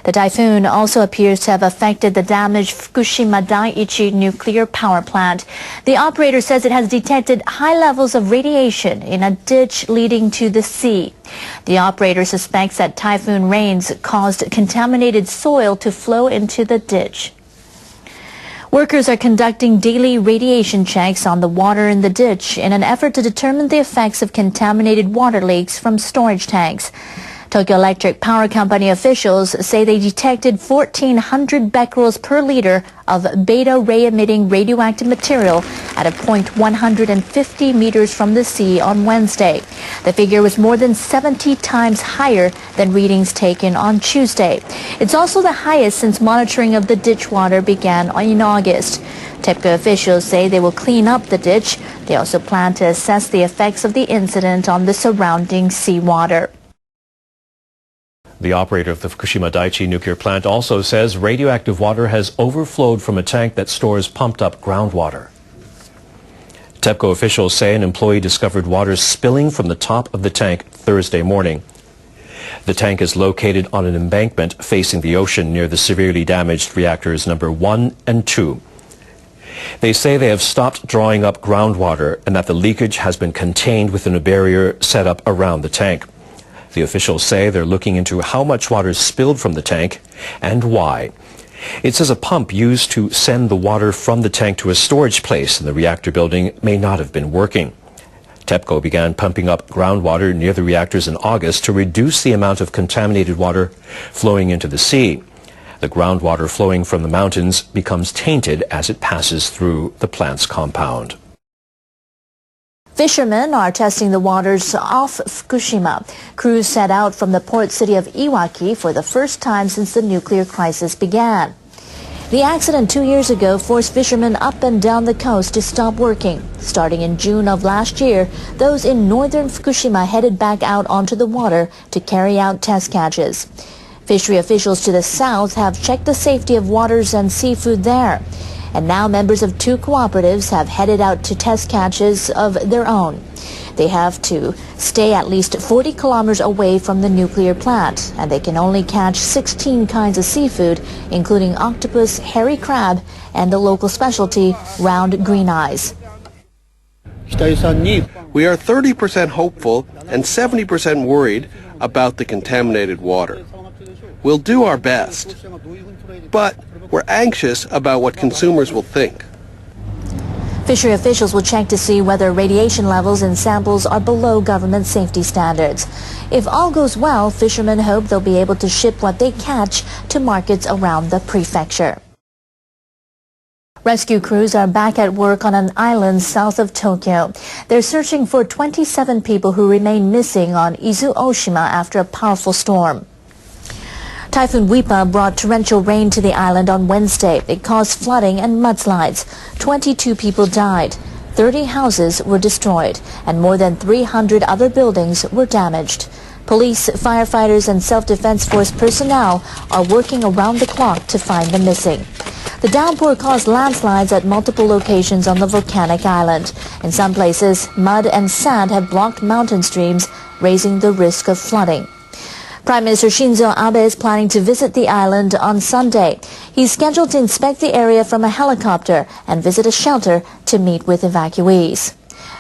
The typhoon also appears to have affected the damaged Fukushima Daiichi nuclear power plant. The operator says it has detected high levels of radiation in a ditch leading to the sea. The operator suspects that typhoon rains caused contaminated soil to flow into the ditch. Workers are conducting daily radiation checks on the water in the ditch in an effort to determine the effects of contaminated water leaks from storage tanks. Tokyo Electric Power Company officials say they detected 1,400 becquerels per liter of beta ray-emitting radioactive material at a point 150 meters from the sea on Wednesday. The figure was more than 70 times higher than readings taken on Tuesday. It's also the highest since monitoring of the ditch water began in August. TEPCO officials say they will clean up the ditch. They also plan to assess the effects of the incident on the surrounding seawater. The operator of the Fukushima Daiichi nuclear plant also says radioactive water has overflowed from a tank that stores pumped-up groundwater. TEPCO officials say an employee discovered water spilling from the top of the tank Thursday morning. The tank is located on an embankment facing the ocean near the severely damaged reactors number 1 and 2. They say they have stopped drawing up groundwater and that the leakage has been contained within a barrier set up around the tank. The officials say they're looking into how much water spilled from the tank and why. It says a pump used to send the water from the tank to a storage place in the reactor building may not have been working. TEPCO began pumping up groundwater near the reactors in August to reduce the amount of contaminated water flowing into the sea. The groundwater flowing from the mountains becomes tainted as it passes through the plant's compound. Fishermen are testing the waters off Fukushima. Crews set out from the port city of Iwaki for the first time since the nuclear crisis began. The accident 2 years ago forced fishermen up and down the coast to stop working. Starting in June of last year, those in northern Fukushima headed back out onto the water to carry out test catches. Fishery officials to the south have checked the safety of waters and seafood there. And now members of 2 cooperatives have headed out to test catches of their own. They have to stay at least 40 kilometers away from the nuclear plant, and they can only catch 16 kinds of seafood, including octopus, hairy crab, and the local specialty, round green eyes. We are 30% hopeful and 70% worried about the contaminated water. We'll do our best, but we're anxious about what consumers will think. Fishery officials will check to see whether radiation levels in samples are below government safety standards. If all goes well, fishermen hope they'll be able to ship what they catch to markets around the prefecture. Rescue crews are back at work on an island south of Tokyo. They're searching for 27 people who remain missing on Izu-Oshima after a powerful storm. Typhoon Wipa brought torrential rain to the island on Wednesday. It caused flooding and mudslides. 22 people died. 30 houses were destroyed, and more than 300 other buildings were damaged. Police, firefighters, and self-defense force personnel are working around the clock to find the missing. The downpour caused landslides at multiple locations on the volcanic island. In some places, mud and sand have blocked mountain streams, raising the risk of flooding. Prime Minister Shinzo Abe is planning to visit the island on Sunday. He's scheduled to inspect the area from a helicopter and visit a shelter to meet with evacuees.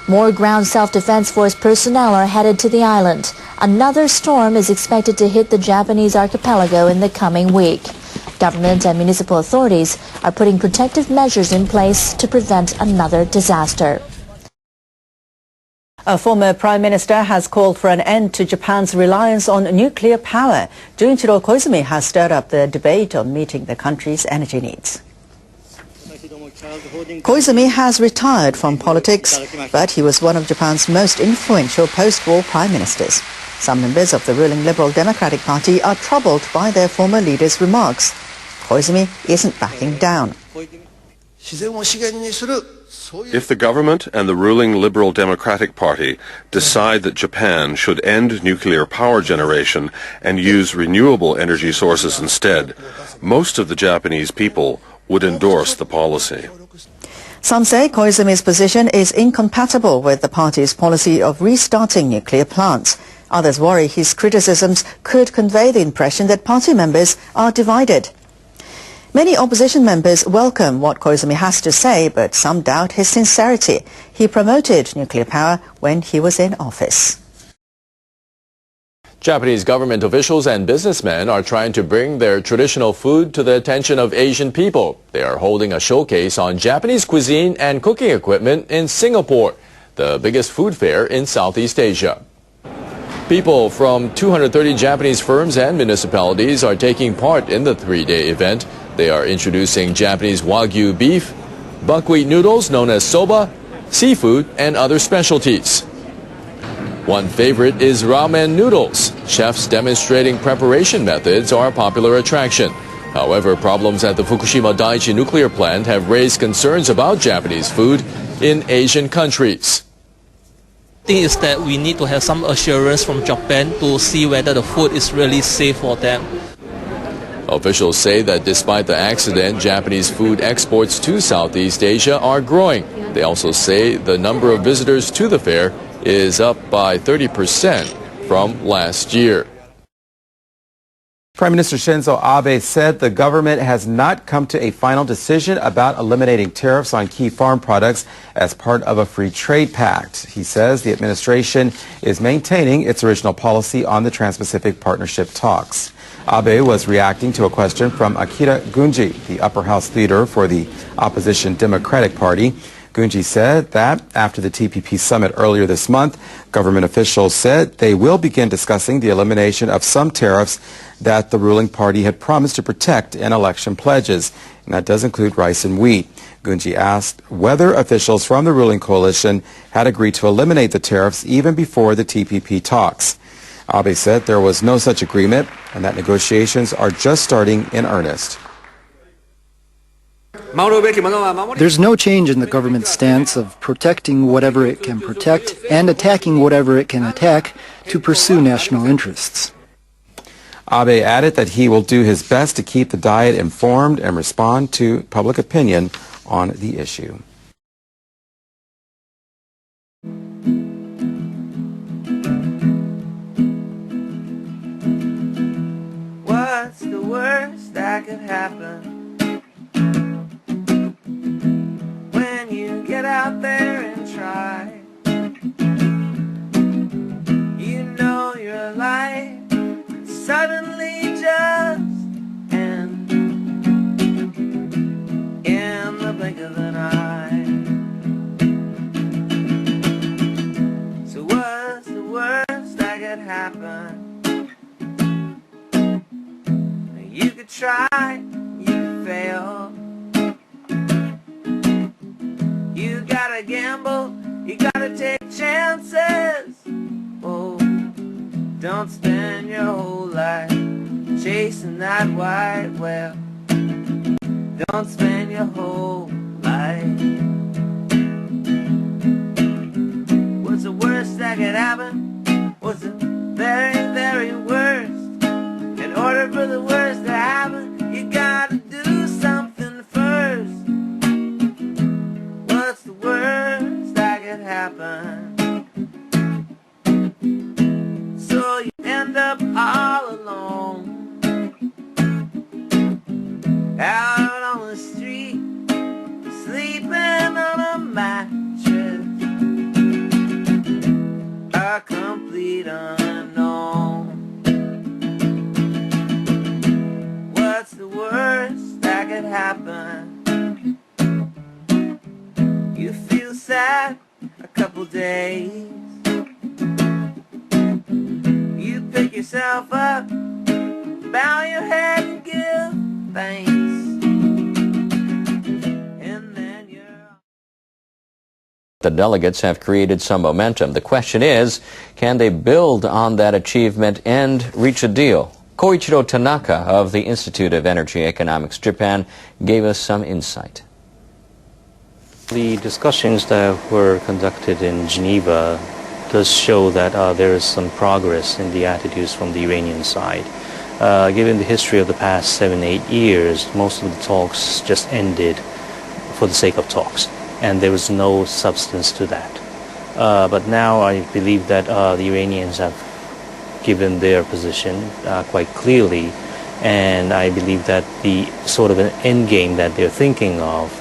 More ground self-defense force personnel are headed to the island. Another storm is expected to hit the Japanese archipelago in the coming week. Government and municipal authorities are putting protective measures in place to prevent another disaster. A former Prime Minister has called for an end to Japan's reliance on nuclear power. Junichiro Koizumi has stirred up the debate on meeting the country's energy needs. Koizumi has retired from politics, but he was one of Japan's most influential post-war prime ministers. Some members of the ruling Liberal Democratic Party are troubled by their former leader's remarks. Koizumi isn't backing down. If the government and the ruling Liberal Democratic Party decide that Japan should end nuclear power generation and use renewable energy sources instead, most of the Japanese people would endorse the policy. Some say Koizumi's position is incompatible with the party's policy of restarting nuclear plants. Others worry his criticisms could convey the impression that party members are divided. Many opposition members welcome what Koizumi has to say, but some doubt his sincerity. He promoted nuclear power when he was in office. Japanese government officials and businessmen are trying to bring their traditional food to the attention of Asian people. They are holding a showcase on Japanese cuisine and cooking equipment in Singapore, the biggest food fair in Southeast Asia. People from 230 Japanese firms and municipalities are taking part in the three-day event. They are introducing Japanese Wagyu beef, buckwheat noodles known as soba, seafood, and other specialties. One favorite is ramen noodles. Chefs demonstrating preparation methods are a popular attraction. However, problems at the Fukushima Daiichi nuclear plant have raised concerns about Japanese food in Asian countries. The thing is that we need to have some assurance from Japan to see whether the food is really safe for them. Officials say that despite the accident, Japanese food exports to Southeast Asia are growing. They also say the number of visitors to the fair is up by 30% from last year. Prime Minister Shinzo Abe said the government has not come to a final decision about eliminating tariffs on key farm products as part of a free trade pact. He says the administration is maintaining its original policy on the Trans-Pacific Partnership talks. Abe was reacting to a question from Akira Gunji, the upper house leader for the opposition Democratic Party. Gunji said that after the TPP summit earlier this month, government officials said they will begin discussing the elimination of some tariffs that the ruling party had promised to protect in election pledges, and that does include rice and wheat. Gunji asked whether officials from the ruling coalition had agreed to eliminate the tariffs even before the TPP talks. Abe said there was no such agreement and that negotiations are just starting in earnest. There's no change in the government's stance of protecting whatever it can protect and attacking whatever it can attack to pursue national interests. Abe added that he will do his best to keep the Diet informed and respond to public opinion on the issue. What's the worst that could happen? Get out there and try. You know your life could suddenly just end in the blink of an eye. So what's the worst that could happen? You could try, you could fail. You gotta gamble, you gotta take chances. Oh, don't spend your whole life chasing that white whale. Don't spend your whole life. What's the worst that could happen? What's the very, very worst? In order for the worst to happen, you gotta do something first. What's the worst that could happen? So you end up all alone, out on the street, sleeping on a mattress, a complete unknown. What's the worst that could happen? You feel sad a couple days. You pick yourself up, bow your head and give thanks. And then you're... The delegates have created some momentum. The question is, can they build on that achievement and reach a deal? Koichiro Tanaka of the Institute of Energy Economics Japan gave us some insight. The discussions that were conducted in Geneva does show that there is some progress in the attitudes from the Iranian side. Given the history of the past 7-8 years, most of the talks just ended for the sake of talks, and there was no substance to that. But now I believe that the Iranians have given their position quite clearly, and I believe that the sort of an end game that they're thinking of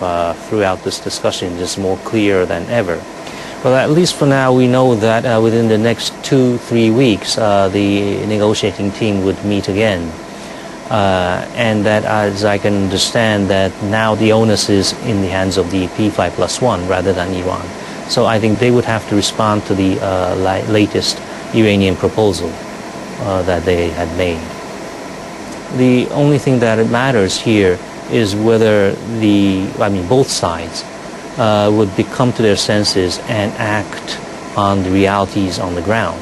throughout this discussion is more clear than ever. Well, at least for now, we know that within the next 2-3 weeks, the negotiating team would meet again. And that, as I can understand, that now the onus is in the hands of the P5+1 rather than Iran. So I think they would have to respond to the latest Iranian proposal that they had made. The only thing that matters here is whether both sides would come to their senses and act on the realities on the ground.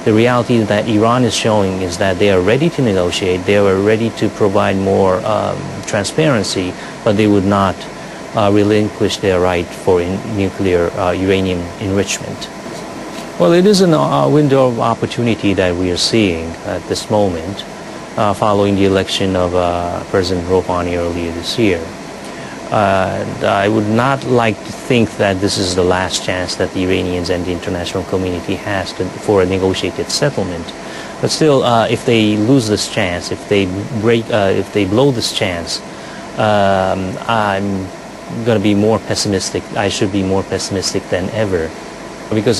The reality that Iran is showing is that they are ready to negotiate, they are ready to provide more transparency, but they would not relinquish their right for nuclear uranium enrichment. Well, it is a window of opportunity that we are seeing at this moment, following the election of President Rouhani earlier this year. I would not like to think that this is the last chance that the Iranians and the international community has for a negotiated settlement. But still, if they lose this chance, if they blow this chance, I'm going to be more pessimistic. I should be more pessimistic than ever, because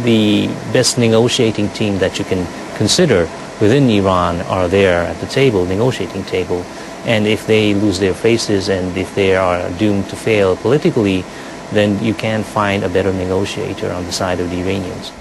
the best negotiating team that you can consider within Iran are there at the table, negotiating table. And if they lose their faces and if they are doomed to fail politically, then you can't find a better negotiator on the side of the Iranians.